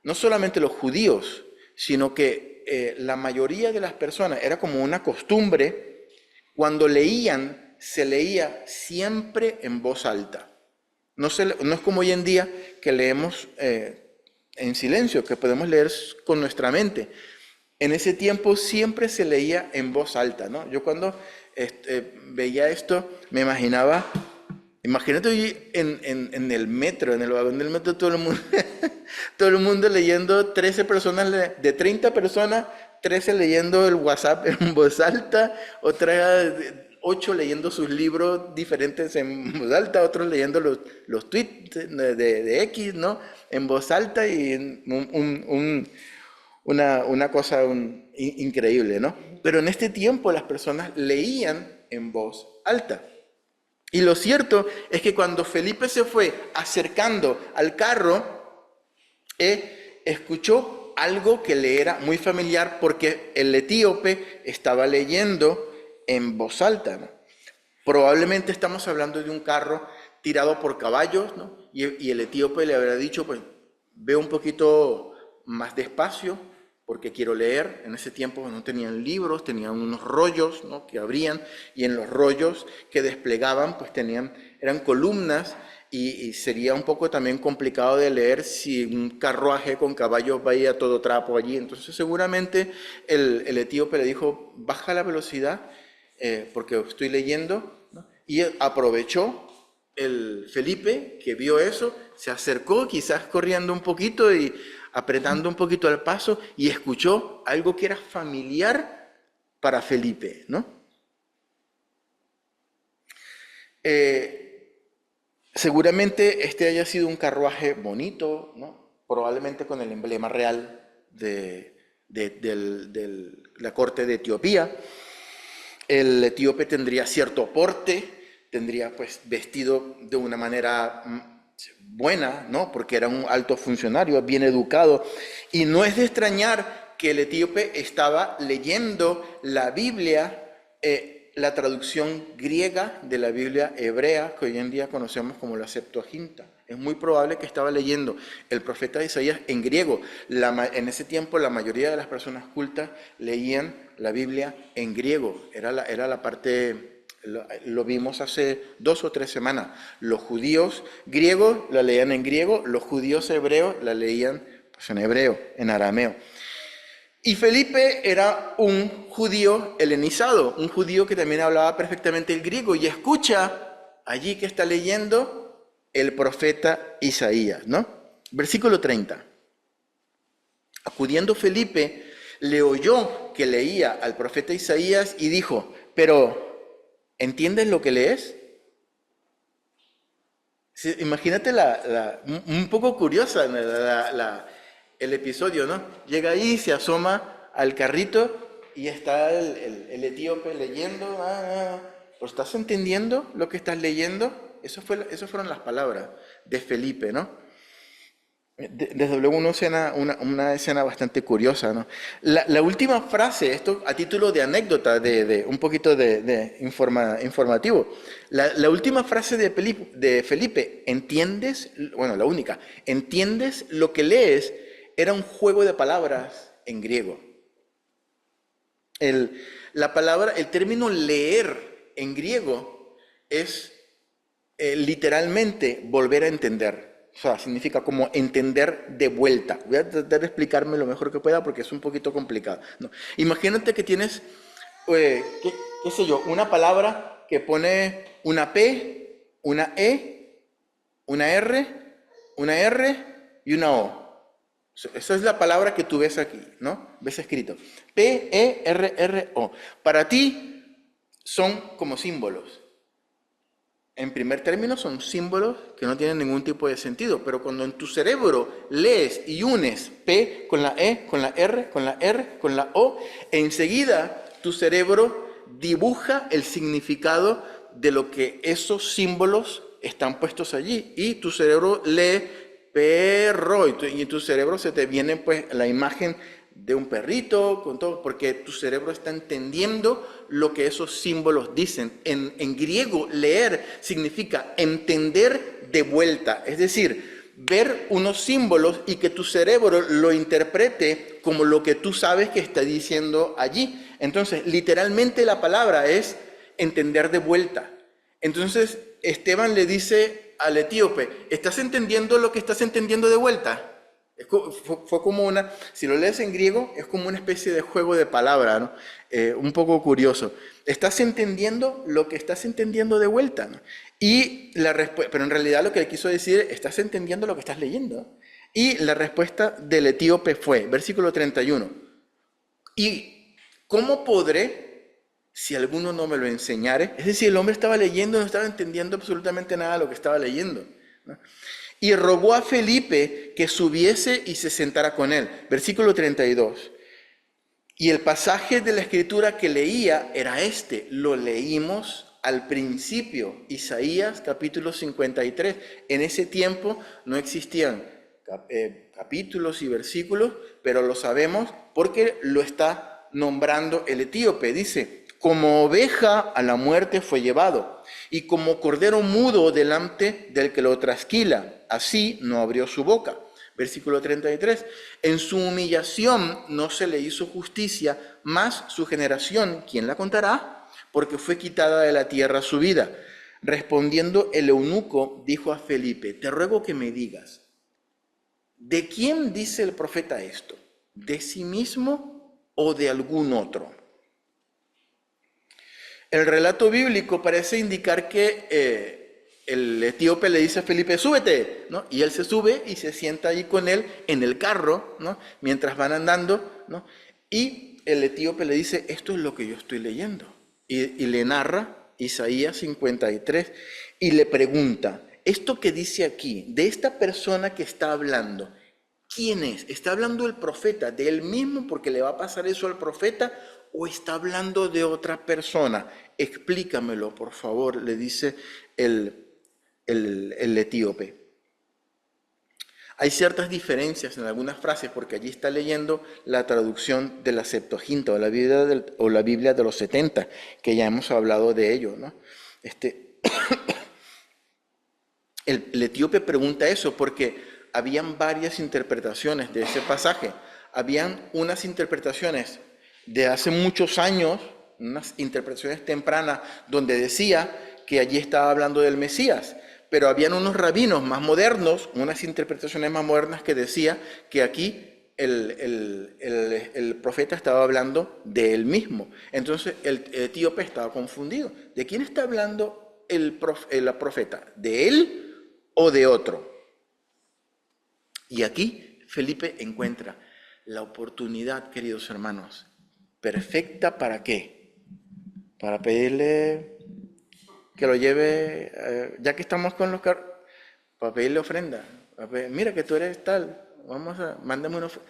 no solamente los judíos, sino que la mayoría de las personas, era como una costumbre, cuando leían, se leía siempre en voz alta. No es como hoy en día que leemos en silencio, que podemos leer con nuestra mente. En ese tiempo siempre se leía en voz alta, ¿no? Yo cuando veía esto, me imaginaba, imagínate en el metro, en el vagón del metro, todo el mundo leyendo, 13 personas, de 30 personas, 13 leyendo el WhatsApp en voz alta, otras 8 leyendo sus libros diferentes en voz alta, otros leyendo los tweets de X, ¿no? En voz alta, y una cosa increíble, ¿no? Pero en este tiempo las personas leían en voz alta. Y lo cierto es que cuando Felipe se fue acercando al carro, escuchó algo que le era muy familiar porque el etíope estaba leyendo en voz alta, ¿no? Probablemente estamos hablando de un carro tirado por caballos, ¿no? Y el etíope le habrá dicho, pues, ve un poquito más despacio porque quiero leer. En ese tiempo no tenían libros, tenían unos rollos, ¿no?, que abrían, y en los rollos que desplegaban, pues eran columnas, y sería un poco también complicado de leer si un carruaje con caballos va a ir a todo trapo allí. Entonces seguramente el etíope le dijo, baja la velocidad porque estoy leyendo, ¿no? Y aprovechó el Felipe, que vio eso, se acercó quizás corriendo un poquito y apretando un poquito el paso, y escuchó algo que era familiar para Felipe, ¿no? Seguramente este haya sido un carruaje bonito, ¿no? Probablemente con el emblema real de la corte de Etiopía. El etíope tendría cierto porte, tendría pues vestido de una manera buena, ¿no? Porque era un alto funcionario, bien educado. Y no es de extrañar que el etíope estaba leyendo la Biblia, la traducción griega de la Biblia hebrea, que hoy en día conocemos como la Septuaginta. Es muy probable que estaba leyendo el profeta Isaías en griego. En ese tiempo la mayoría de las personas cultas leían la Biblia en griego. Era la parte, lo vimos hace 2 o 3 semanas. Los judíos griegos la leían en griego, los judíos hebreos la leían pues, en hebreo, en arameo. Y Felipe era un judío helenizado, un judío que también hablaba perfectamente el griego, y escucha allí que está leyendo el profeta Isaías, ¿no? Versículo 30. Acudiendo Felipe, le oyó que leía al profeta Isaías y dijo, pero, ¿entiendes lo que lees? Sí, imagínate un poco curiosa el episodio, ¿no? Llega ahí, se asoma al carrito y está el etíope leyendo. ¿Pues estás entendiendo lo que estás leyendo? Eso fueron las palabras de Felipe, ¿no? Desde luego una escena bastante curiosa, ¿no? La última frase, esto a título de anécdota, de un poquito de informativo. La última frase de Felipe, ¿entiendes? Bueno, la única, ¿entiendes lo que lees? Era un juego de palabras en griego. El término leer en griego es literalmente volver a entender. O sea, significa como entender de vuelta. Voy a tratar de explicarme lo mejor que pueda porque es un poquito complicado, ¿no? Imagínate que tienes, qué sé yo, una palabra que pone una P, una E, una R y una O. Esa es la palabra que tú ves aquí, ¿no? Ves escrito. P-E-R-R-O. Para ti son como símbolos. En primer término son símbolos que no tienen ningún tipo de sentido, pero cuando en tu cerebro lees y unes P con la E, con la R, con la R, con la O, enseguida tu cerebro dibuja el significado de lo que esos símbolos están puestos allí, y tu cerebro lee perro, y en tu cerebro se te viene pues la imagen de un perrito, con todo, porque tu cerebro está entendiendo lo que esos símbolos dicen. En griego, leer significa entender de vuelta, es decir, ver unos símbolos y que tu cerebro lo interprete como lo que tú sabes que está diciendo allí. Entonces, literalmente la palabra es entender de vuelta. Entonces, Esteban le dice al etíope, ¿estás entendiendo lo que estás entendiendo de vuelta? Fue como si lo lees en griego, es como una especie de juego de palabras, ¿no? Un poco curioso. ¿Estás entendiendo lo que estás entendiendo de vuelta? ¿No? Pero en realidad lo que quiso decir, ¿estás entendiendo lo que estás leyendo? Y la respuesta del etíope fue, versículo 31, ¿y cómo podré si alguno no me lo enseñare? Es decir, el hombre estaba leyendo, no estaba entendiendo absolutamente nada de lo que estaba leyendo, ¿no? Y rogó a Felipe que subiese y se sentara con él. Versículo 32. Y el pasaje de la escritura que leía era este. Lo leímos al principio. Isaías capítulo 53. En ese tiempo no existían capítulos y versículos, pero lo sabemos porque lo está nombrando el etíope. Dice, como oveja a la muerte fue llevado, y como cordero mudo delante del que lo trasquila, así no abrió su boca. Versículo 33, en su humillación no se le hizo justicia, mas su generación, ¿quién la contará? Porque fue quitada de la tierra su vida. Respondiendo el eunuco, dijo a Felipe, te ruego que me digas, ¿de quién dice el profeta esto? ¿De sí mismo o de algún otro? El relato bíblico parece indicar que el etíope le dice a Felipe, súbete, ¿no? Y él se sube y se sienta ahí con él en el carro, ¿no? Mientras van andando, ¿no? Y el etíope le dice, esto es lo que yo estoy leyendo. Y le narra Isaías 53 y le pregunta, esto que dice aquí, de esta persona que está hablando, ¿quién es? ¿Está hablando el profeta de él mismo porque le va a pasar eso al profeta o está hablando de otra persona? Explícamelo, por favor, le dice el etíope. Hay ciertas diferencias en algunas frases porque allí está leyendo la traducción de la Septuaginta o la Biblia de los 70, que ya hemos hablado de ello, ¿no? El etíope pregunta eso porque habían varias interpretaciones de ese pasaje. Habían unas interpretaciones de hace muchos años, unas interpretaciones tempranas, donde decía que allí estaba hablando del Mesías. Pero habían unos rabinos más modernos, unas interpretaciones más modernas que decía que aquí el profeta estaba hablando de él mismo. Entonces el etíope estaba confundido. ¿De quién está hablando el profeta? ¿De él o de otro? Y aquí Felipe encuentra la oportunidad, queridos hermanos, perfecta ¿para qué? Para pedirle que lo lleve, ya que estamos con los carros, para pedirle ofrenda. Mira que tú eres tal, mándame una ofrenda.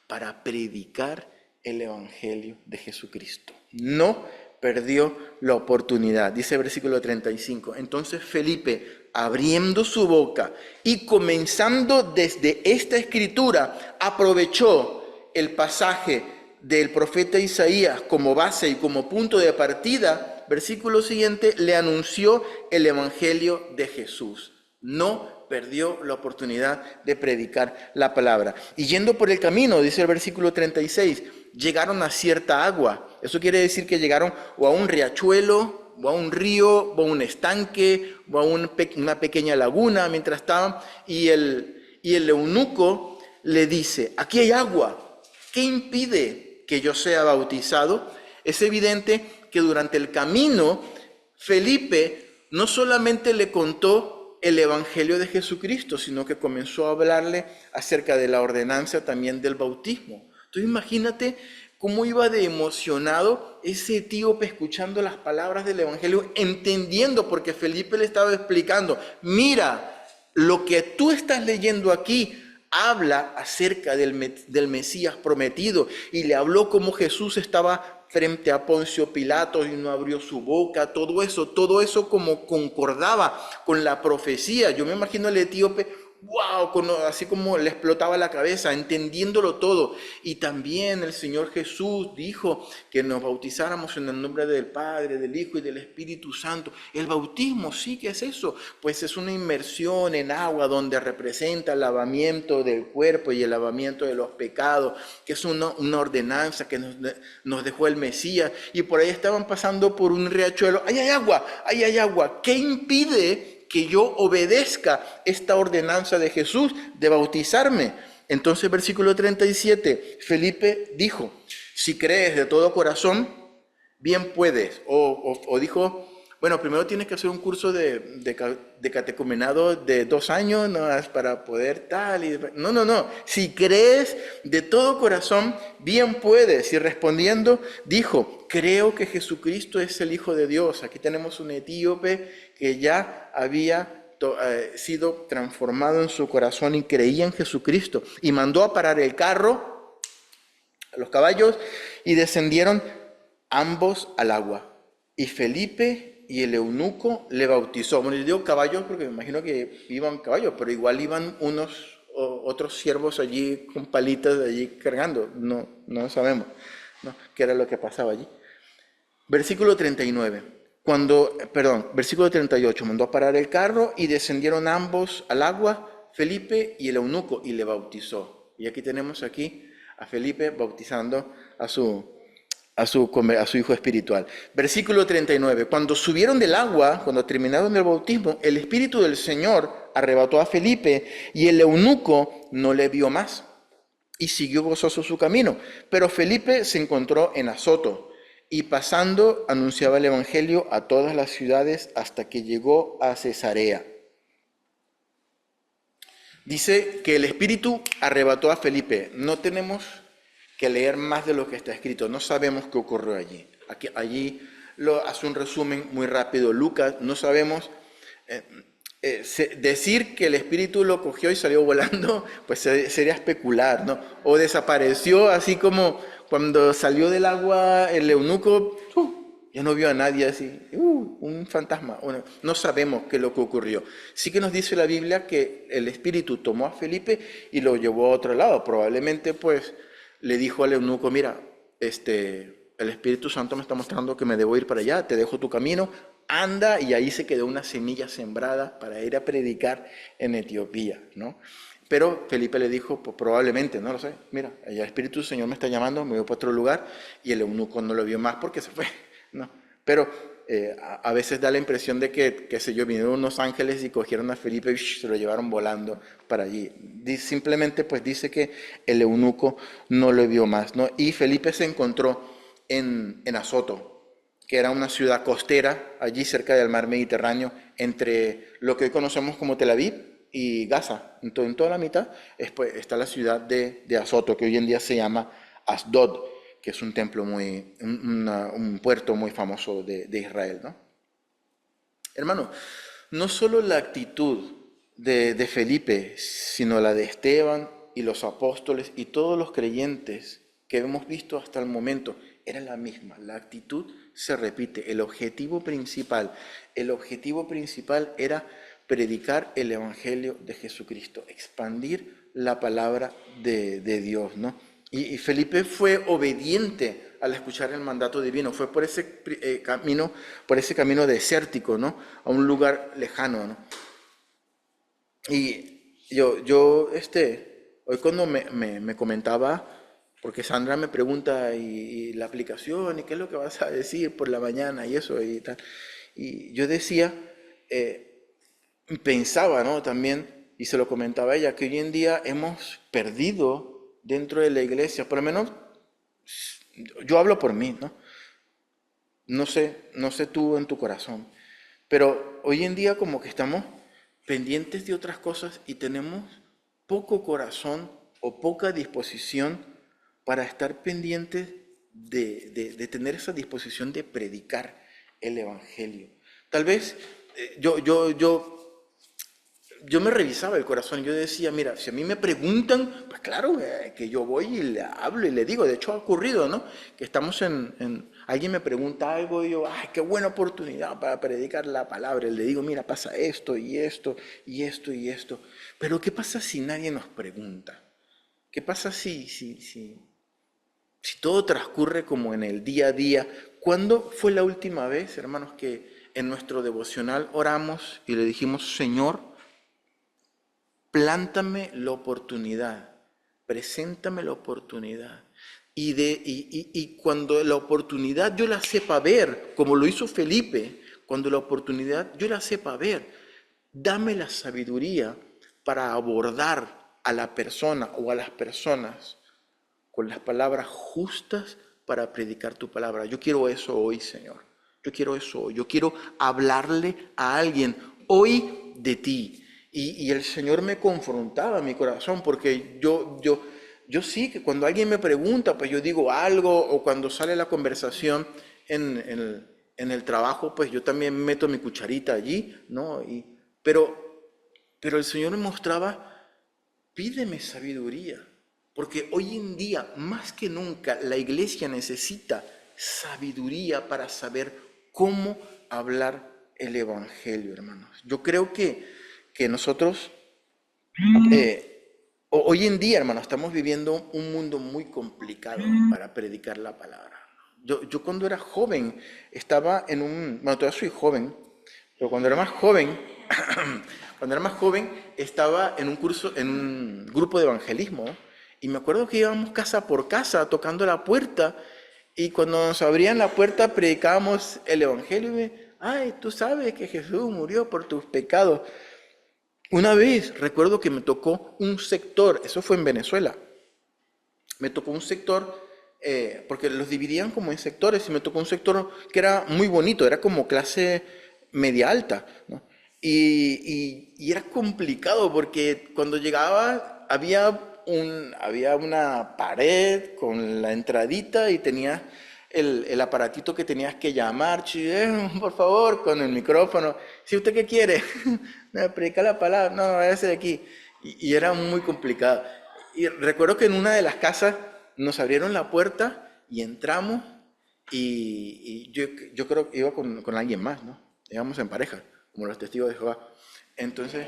Para predicar el Evangelio de Jesucristo. No perdió la oportunidad. Dice el versículo 35. Entonces Felipe, abriendo su boca y comenzando desde esta escritura, aprovechó el pasaje del profeta Isaías como base y como punto de partida. Versículo siguiente, le anunció el Evangelio de Jesús. No perdió la oportunidad de predicar la palabra. Y yendo por el camino, dice el versículo 36, llegaron a cierta agua. Eso quiere decir que llegaron o a un riachuelo, o a un río, o a un estanque, o a una pequeña laguna mientras estaban. Y el eunuco le dice, aquí hay agua, ¿qué impide que yo sea bautizado? Es evidente que durante el camino, Felipe no solamente le contó el Evangelio de Jesucristo, sino que comenzó a hablarle acerca de la ordenanza también del bautismo. Entonces imagínate cómo iba de emocionado ese etíope escuchando las palabras del Evangelio, entendiendo, porque Felipe le estaba explicando, mira, lo que tú estás leyendo aquí habla acerca del Mesías prometido, y le habló cómo Jesús estaba frente a Poncio Pilato y no abrió su boca, todo eso como concordaba con la profecía. Yo me imagino al etíope, wow, así como le explotaba la cabeza, entendiéndolo todo. Y también el Señor Jesús dijo que nos bautizáramos en el nombre del Padre, del Hijo y del Espíritu Santo. El bautismo, sí, ¿qué es eso? Pues es una inmersión en agua donde representa el lavamiento del cuerpo y el lavamiento de los pecados, que es una ordenanza que nos dejó el Mesías. Y por ahí estaban pasando por un riachuelo. ¡Ahí hay agua! ¡Ahí hay agua! ¿Qué impide que yo obedezca esta ordenanza de Jesús de bautizarme? Entonces, versículo 37, Felipe dijo, si crees de todo corazón, bien puedes. O dijo, bueno, primero tienes que hacer un curso de catecumenado de 2 años, ¿no? Para poder tal. No. Si crees de todo corazón, bien puedes. Y respondiendo, dijo, creo que Jesucristo es el Hijo de Dios. Aquí tenemos un etíope que ya había sido transformado en su corazón y creía en Jesucristo. Y mandó a parar el carro, a los caballos, y descendieron ambos al agua. Y Felipe y el eunuco le bautizó. Bueno, yo digo caballos porque me imagino que iban caballos, pero igual iban unos otros siervos allí con palitas allí cargando. No sabemos, ¿no?, qué era lo que pasaba allí. Versículo 39. Versículo 38. Mandó a parar el carro y descendieron ambos al agua, Felipe y el eunuco, y le bautizó. Y aquí tenemos a Felipe bautizando a su hijo espiritual. Versículo 39. Cuando subieron del agua, cuando terminaron el bautismo, el Espíritu del Señor arrebató a Felipe y el eunuco no le vio más y siguió gozoso su camino. Pero Felipe se encontró en Azoto y pasando anunciaba el Evangelio a todas las ciudades hasta que llegó a Cesarea. Dice que el Espíritu arrebató a Felipe. No tenemos que leer más de lo que está escrito. No sabemos qué ocurrió allí. Allí lo hace un resumen muy rápido Lucas. No sabemos decir que el Espíritu lo cogió y salió volando, pues sería especular, ¿no? O desapareció, así como cuando salió del agua el eunuco, ya no vio a nadie así, un fantasma. No sabemos qué es lo que ocurrió. Sí que nos dice la Biblia que el Espíritu tomó a Felipe y lo llevó a otro lado. Probablemente pues le dijo al eunuco, mira, el Espíritu Santo me está mostrando que me debo ir para allá, te dejo tu camino, anda, y ahí se quedó una semilla sembrada para ir a predicar en Etiopía, ¿no? Pero Felipe le dijo, pues probablemente, no lo sé, mira, el Espíritu del Señor me está llamando, me voy para otro lugar, y el eunuco no lo vio más porque se fue, ¿no? Pero a veces da la impresión de que, qué sé yo, vinieron unos ángeles y cogieron a Felipe y se lo llevaron volando para allí. Simplemente pues dice que el eunuco no lo vio más, ¿no? Y Felipe se encontró en Azoto, que era una ciudad costera, allí cerca del mar Mediterráneo, entre lo que hoy conocemos como Tel Aviv y Gaza. Entonces, en toda la mitad está la ciudad de Azoto, que hoy en día se llama Asdod, que es un templo un puerto muy famoso de Israel, ¿no? Hermano, no solo la actitud de Felipe, sino la de Esteban y los apóstoles y todos los creyentes que hemos visto hasta el momento, era la misma. La actitud se repite. El objetivo principal era predicar el Evangelio de Jesucristo, expandir la palabra de Dios, ¿no? Y Felipe fue obediente al escuchar el mandato divino, fue por ese camino desértico, ¿no?, a un lugar lejano, ¿no? Y hoy cuando me comentaba, porque Sandra me pregunta y la aplicación y qué es lo que vas a decir por la mañana y eso y tal, y yo decía, pensaba, ¿no?, también, y se lo comentaba a ella, que hoy en día hemos perdido dentro de la iglesia, por lo menos yo hablo por mí, ¿no? No sé tú en tu corazón, pero hoy en día como que estamos pendientes de otras cosas y tenemos poco corazón o poca disposición para estar pendientes de tener esa disposición de predicar el Evangelio. Tal vez yo me revisaba el corazón, yo decía, mira, si a mí me preguntan, pues claro, que yo voy y le hablo y le digo. De hecho ha ocurrido, ¿no?, que estamos alguien me pregunta algo y yo, ay, qué buena oportunidad para predicar la palabra, y le digo, mira, pasa esto y esto y esto y esto. Pero ¿qué pasa si nadie nos pregunta? ¿Qué pasa si todo transcurre como en el día a día? ¿Cuándo fue la última vez, hermanos, que en nuestro devocional oramos y le dijimos, Señor, plántame la oportunidad, preséntame la oportunidad? Y cuando la oportunidad yo la sepa ver, como lo hizo Felipe, cuando la oportunidad yo la sepa ver, dame la sabiduría para abordar a la persona o a las personas con las palabras justas para predicar tu palabra. Yo quiero eso hoy, Señor. Yo quiero eso hoy. Yo quiero hablarle a alguien hoy de ti. Y el Señor me confrontaba mi corazón, porque yo sí que cuando alguien me pregunta, pues yo digo algo, o cuando sale la conversación en el trabajo, pues yo también meto mi cucharita allí, ¿no? Pero el Señor me mostraba, pídeme sabiduría, porque hoy en día, más que nunca, la iglesia necesita sabiduría para saber cómo hablar el Evangelio, hermanos. Yo creo que nosotros Hoy en día, hermano, estamos viviendo un mundo muy complicado para predicar la palabra. Yo cuando era joven estaba en un, bueno, todavía soy joven, pero cuando era más joven, cuando era más joven estaba en un curso, en un grupo de evangelismo, ¿no? Y me acuerdo que íbamos casa por casa tocando la puerta y cuando nos abrían la puerta predicábamos el evangelio y ay, tú sabes que Jesús murió por tus pecados. Una vez recuerdo que me tocó un sector, eso fue en Venezuela, me tocó un sector, porque los dividían como en sectores, y me tocó un sector que era muy bonito, era como clase media alta, ¿no? Y era complicado porque cuando llegaba había una pared con la entradita y tenías el aparatito que tenías que llamar, por favor, con el micrófono. Si usted qué quiere, predicar la palabra, no, ese de aquí. Y era muy complicado. Y recuerdo que en una de las casas nos abrieron la puerta y entramos y yo creo que iba con alguien más, ¿no? Íbamos en pareja, como los testigos de Jehová. Entonces,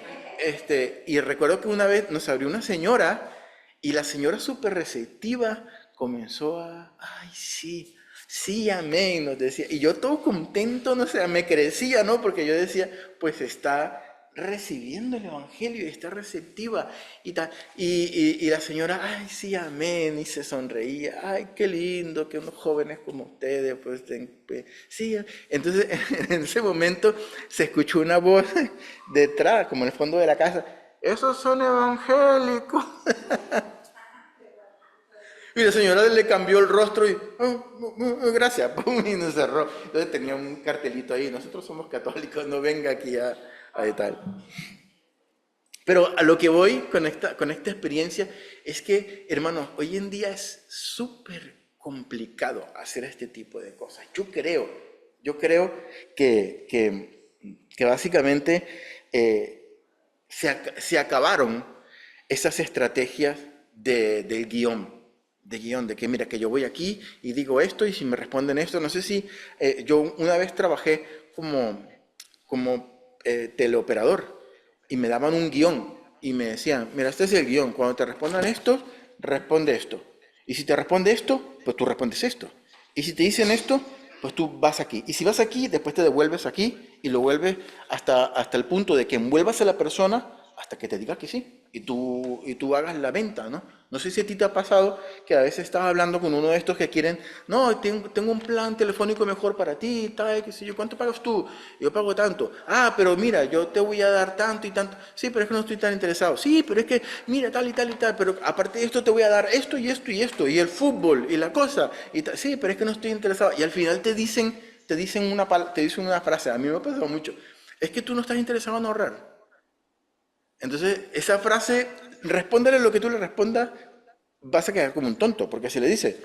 y recuerdo que una vez nos abrió una señora y la señora súper receptiva comenzó ay, sí, sí, amén, nos decía. Y yo todo contento, no sé, me crecía, ¿no? Porque yo decía, pues está recibiendo el evangelio y está receptiva y tal. Y la señora, ay, sí, amén, y se sonreía, ay, qué lindo que unos jóvenes como ustedes, pues, sí. Entonces, en ese momento se escuchó una voz detrás, como en el fondo de la casa, esos son evangélicos. Y la señora le cambió el rostro y, gracias, pum, y nos cerró. Entonces tenía un cartelito ahí, nosotros somos católicos, no venga aquí a tal. Pero a lo que voy con esta experiencia es que, hermanos, hoy en día es súper complicado hacer este tipo de cosas. Yo creo que básicamente se acabaron esas estrategias del guión, de que mira, que yo voy aquí y digo esto y si me responden esto, no sé si yo una vez trabajé como teleoperador y me daban un guión y me decían, mira, este es el guión, cuando te respondan esto, responde esto. Y si te responde esto, pues tú respondes esto. Y si te dicen esto, pues tú vas aquí. Y si vas aquí, después te devuelves aquí y lo vuelves hasta el punto de que envuelvas a la persona hasta que te diga que sí. Y tú hagas la venta, ¿no? No sé si a ti te ha pasado que a veces estás hablando con uno de estos que quieren, no, tengo un plan telefónico mejor para ti, tal, qué sé yo, ¿cuánto pagas tú? Yo pago tanto. Ah, pero mira, yo te voy a dar tanto y tanto. Sí, pero es que no estoy tan interesado. Sí, pero es que, mira, tal y tal y tal, pero aparte de esto te voy a dar esto y esto y esto, y el fútbol y la cosa. Y tal. Sí, pero es que no estoy interesado. Y al final te dicen una frase, a mí me ha pasado mucho, es que tú no estás interesado en ahorrar. Entonces, esa frase, respóndele lo que tú le respondas, vas a quedar como un tonto, porque si le dices,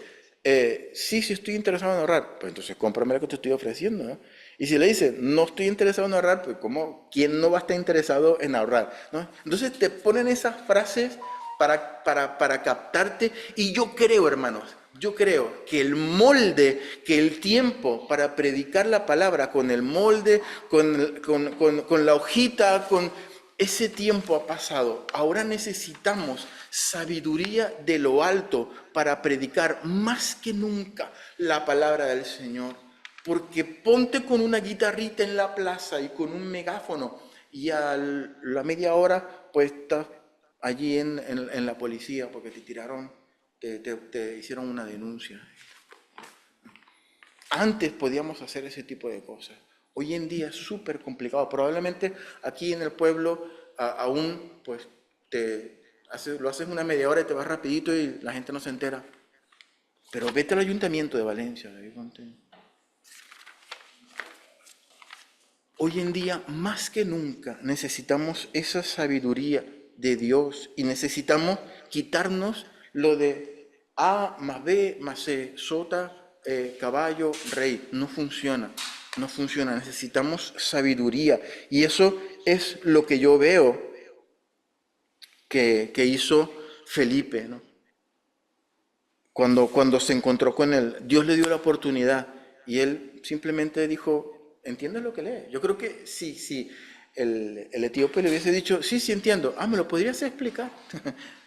sí, sí estoy interesado en ahorrar, pues entonces cómprame lo que te estoy ofreciendo, ¿no? Y si le dices, no estoy interesado en ahorrar, pues ¿cómo? ¿Quién no va a estar interesado en ahorrar? ¿No? Entonces te ponen esas frases para captarte, y yo creo, hermanos, yo creo que el molde, que el tiempo para predicar la palabra, con el molde, con la hojita, con ese tiempo ha pasado. Ahora necesitamos sabiduría de lo alto para predicar más que nunca la palabra del Señor. Porque ponte con una guitarrita en la plaza y con un megáfono y a la media hora pues estás allí en la policía porque te tiraron, te hicieron una denuncia. Antes podíamos hacer ese tipo de cosas. Hoy en día es súper complicado. Probablemente aquí en el pueblo aún pues lo haces una media hora y te vas rapidito y la gente no se entera. Pero vete al ayuntamiento de Valencia. Hoy en día más que nunca necesitamos esa sabiduría de Dios y necesitamos quitarnos lo de A más B más C, sota, caballo, rey. No funciona, no funciona. Necesitamos sabiduría y eso es lo que yo veo que hizo Felipe, ¿no? Cuando se encontró con él, Dios le dio la oportunidad y él simplemente dijo, ¿entiendes lo que lee? Yo creo que sí, el etíope le hubiese dicho, sí, sí entiendo. Ah, ¿me lo podrías explicar?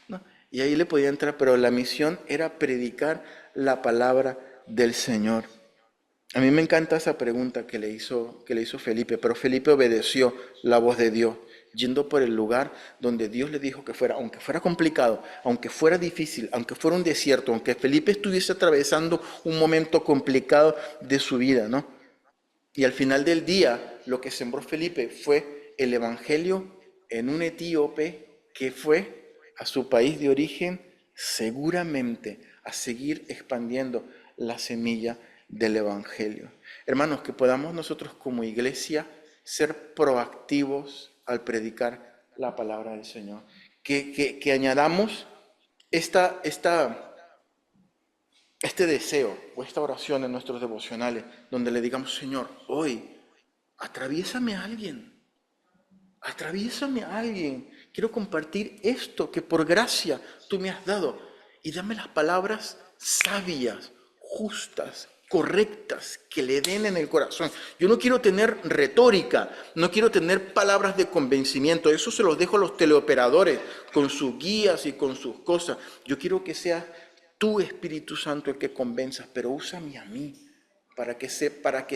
¿No? Y ahí le podía entrar, pero la misión era predicar la palabra del Señor. A mí me encanta esa pregunta que le hizo Felipe, pero Felipe obedeció la voz de Dios, yendo por el lugar donde Dios le dijo que fuera, aunque fuera complicado, aunque fuera difícil, aunque fuera un desierto, aunque Felipe estuviese atravesando un momento complicado de su vida, ¿no? Y al final del día, lo que sembró Felipe fue el evangelio en un etíope que fue a su país de origen seguramente a seguir expandiendo la semilla del evangelio. Hermanos, que podamos nosotros como iglesia ser proactivos al predicar la palabra del Señor. Que añadamos este deseo o esta oración en nuestros devocionales, donde le digamos, Señor, hoy, atraviésame a alguien, quiero compartir esto que por gracia tú me has dado y dame las palabras sabias, justas, correctas, que le den en el corazón. Yo no quiero tener retórica, no quiero tener palabras de convencimiento, eso se los dejo a los teleoperadores con sus guías y con sus cosas. Yo quiero que sea tu Espíritu Santo el que convenzas, pero úsame a mí para que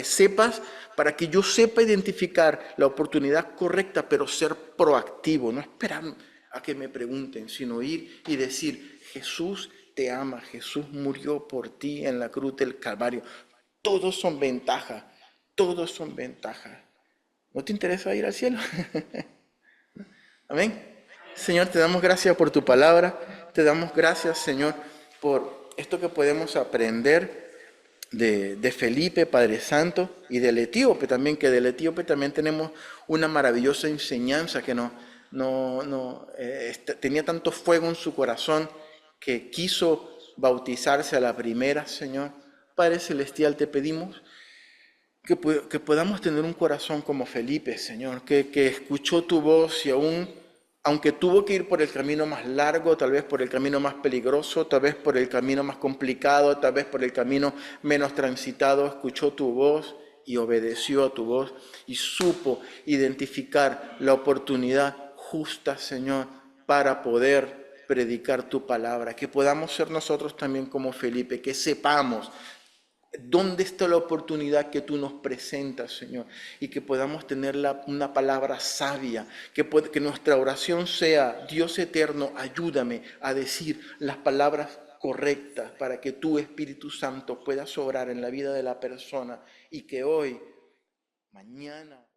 sepas, para que yo sepa identificar la oportunidad correcta, pero ser proactivo, no esperar a que me pregunten, sino ir y decir, Jesús te ama, Jesús murió por ti en la cruz del Calvario. Todos son ventajas, todos son ventajas. ¿No te interesa ir al cielo? Amén. Señor, te damos gracias por tu palabra, te damos gracias, Señor, por esto que podemos aprender de Felipe, Padre Santo, y del etíope también, que del etíope también tenemos una maravillosa enseñanza que tenía tanto fuego en su corazón que quiso bautizarse a la primera, Señor. Padre Celestial, te pedimos que podamos tener un corazón como Felipe, Señor, que escuchó tu voz y aunque tuvo que ir por el camino más largo, tal vez por el camino más peligroso, tal vez por el camino más complicado, tal vez por el camino menos transitado, escuchó tu voz y obedeció a tu voz y supo identificar la oportunidad justa, Señor, para poder predicar tu palabra. Que podamos ser nosotros también como Felipe, que sepamos ¿dónde está la oportunidad que tú nos presentas, Señor? Y que podamos tener una palabra sabia, que nuestra oración sea, Dios eterno, ayúdame a decir las palabras correctas para que tu Espíritu Santo pueda obrar en la vida de la persona y que hoy, mañana...